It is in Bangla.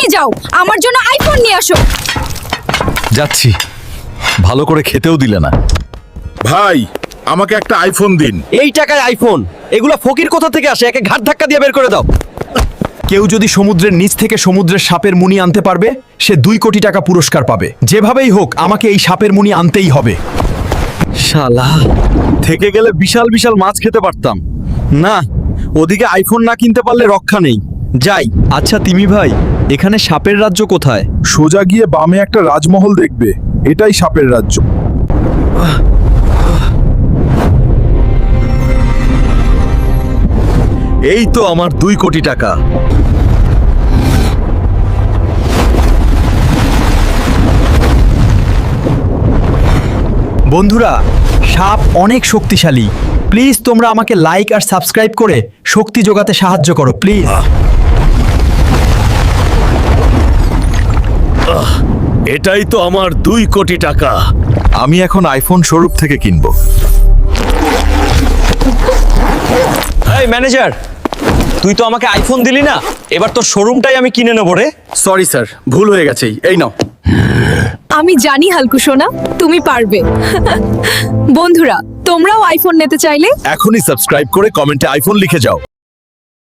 এক্ষুনি যাও, আমার জন্য আইফোন নিয়ে আসো। যাচ্ছি। ভালো করে খেতেও দিলে না। ভাই, আমাকে একটা আইফোন দিন। এই টাকায় আইফোন? এগুলা ফকির কোথা থেকে আসে? একে ঘাট ধাক্কা দিয়ে বের করে দাও। কেউ যদি সমুদ্রের নিচ থেকে সমুদ্রের সাপের মুনি আনতে পারবে, সে 2 কোটি টাকা পুরস্কার পাবে। যেভাবেই হোক আমাকে এই সাপের মুনি আনতেই হবে। শালা, থেকে গেলে বিশাল বিশাল মাছ খেতে পারতাম। না, ওদিকে আইফোন না কিনতে পারলে রক্ষা নেই। যাই। আচ্ছা তিমি ভাই, এখানে সাপের রাজ্য কোথায়? সোজা গিয়ে বামে একটা রাজমহল দেখবে, এটাই সাপের রাজ্য। এই তো আমার 2 কোটি টাকা। বন্ধুরা, সাপ অনেক শক্তিশালী। প্লিজ তোমরা আমাকে লাইক আর সাবস্ক্রাইব করে শক্তি যোগাতে সাহায্য করো প্লিজ। এটাই তো আমার 2 কোটি টাকা। আমি এখন আইফোন শোরুম থেকে কিনবো। এই ম্যানেজার, তুই তো আমাকে আইফোন দিলি না, এবার তোর শোরুমটাই আমি কিনে নেবো রে। সরি স্যার, ভুল হয়ে গেছে। এই নাও। আমি জানি হালকু সোনা, তুমি পারবে। বন্ধুরা, তোমরাও আইফোন নিতে চাইলে এখনই সাবস্ক্রাইব করে কমেন্টে আইফোন লিখে যাও।